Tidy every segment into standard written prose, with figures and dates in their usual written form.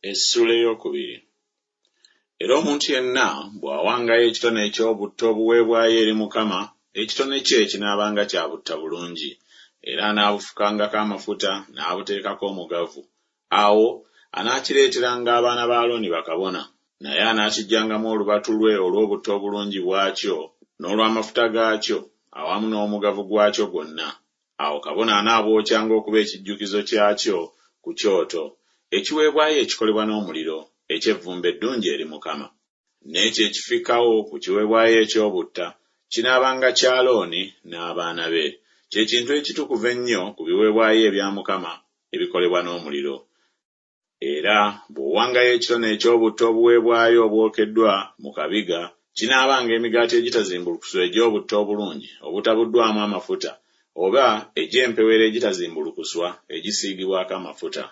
Essula ey'okubiri. Era omuntu yenna bw'awangayo ekitone eky'obutta obuweebwayo eri Mukama, ekitone kye kinaabanga kya butta bulungi, era anaabufukangako amafuta n'abuteekako omugavu. Awo anaakireeteranga abaana ba Alooni bakabona, naye anaakijjangamu olubatu lwe olw'obutta obulungi bwakyo n'olw'amafuta gaakyo awamu n'omugavu gwakyo gwonna. Awo kabona anaabwokyanga okuba ekijjukizo kyakyo ku kyoto, ekiweebwayo ekikolebwa n'omuliro, eky'evvumbe eddungi eri Mukama. N'ekyo ekifikawo ku kiweebwayo eky'obutta kinaabanga kya Alooni n'abaana be. Kye kintu ekitukuvu ennyo ku biweebwayo ebya Mukama ebikolebwa n'omuliro. Era bw'owangayo ekitone eky'obutta obuweebwayo obwokeddwa mu kabiga, kinaabanga emigaati egitazimbulukuswa egy'obutta obulungi obutabuddwamu amafuta, oba egy'empewera egitazimbulukuswa egisiigibwako amafuta.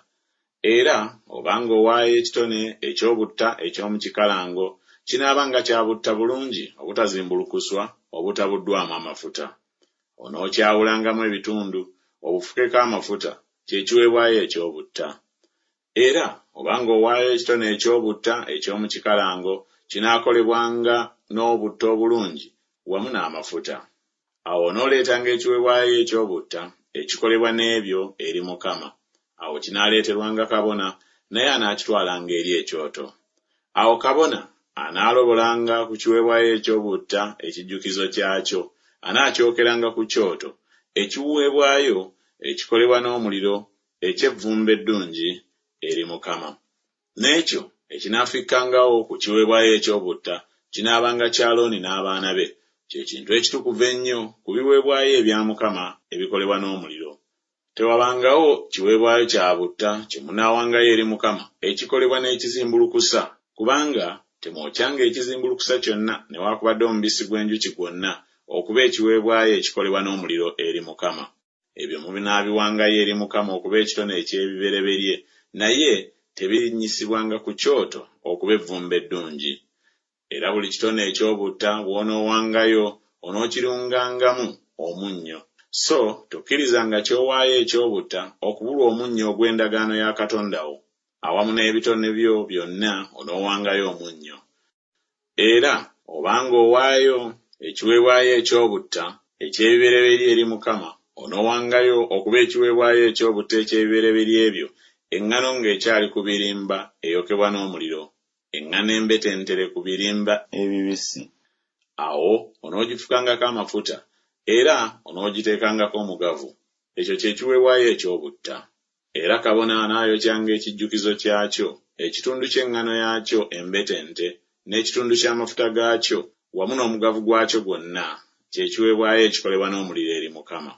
Era obanga owaayo ekitone eky'obutta eky'omu kikalango, kinaabanga kya butta bulungi obutazimbulukuswa obutabuddwamu amafuta. Onookyawulangamu ebitundu obufukeko amafuta, kye kiweebwayo eky'obutta. Era obanga owaayo ekitone eky'obutta eky'omu kikalango, kinaakolebwanga n'obutta obulungi wamu n'amafuta. Awo onooleetanga ekiweebwayo eky'obutta ekikolebwa n'ebyo eri Mukama. Awo kinaaleeterwanga kabona, naye anaakitwalanga eri ekyoto. Awo kabona anaalobolanga ku kiweebwayo eky'obutta ekijjukizo kyakyo, anaakyokeranga ku kyoto ekiweebwayo ekikolebwa n'omuliro, eky'evvumbe eddungi eri Mukama. N'ekyo ekinaafikkangawo ku kiweebwayo eky'obutta kinaabanga kya Alooni n'abaana be. Kye kintu ekitukuvu ennyo ku biweebwayo ebya Mukama ebikolebwa n'omuliro. Tewabangawo kiweebwayo kya butta kye munaawangayo eri Mukama ekikolebwa n'ekizimbulukusa, kubanga temwokyanga ekizimbulukusa kyonna newaakubadde omubisi gw'enjuki gwonna okuba ekiweebwayo ekikolebwa n'omuliro eri Mukama. Ebyo mubinaabiwangayo eri Mukama okuba ekitone eky'ebibereberye, naye tebinnyisibwanga ku kyoto okuba evvumbe eddungi. Era buli kitone eky'obutta bw'onoowangayo onookirungangamu omunnyo. So tokkirizanga ky'owaayo eky'obutta okubulwa omunnyo ogw'endagaano ya Katonda wo. Awamu n'ebitone byo byonna onoowangayo omunnyo. Era obanga owaayo ekiweebwayo eky'obutta eky'ebibereberye eri Mukama, onoowangayo okuba ekiweebwayo eky'obutta eky'ebibereberye ebyo eŋŋano ng'ekyali ku birimba eyokebwa n'omuliro, eŋŋano embetentere ku birimba ebibisi. Awo onoogifukangako amafuta, era onoogiteekangako omugavu. Ekyo kye kiweebwayo eky'obutta. Era kabona anaayokyanga ekijjukizo kyakyo, ekitundu ky'eŋŋano yaakyo embetente, n'ekitundu ky'amafuta gaakyo, wamu n'omugavu gwakyo gwonna, kye kiweebwayo ekikolebwa n'omuliro eri Mukama.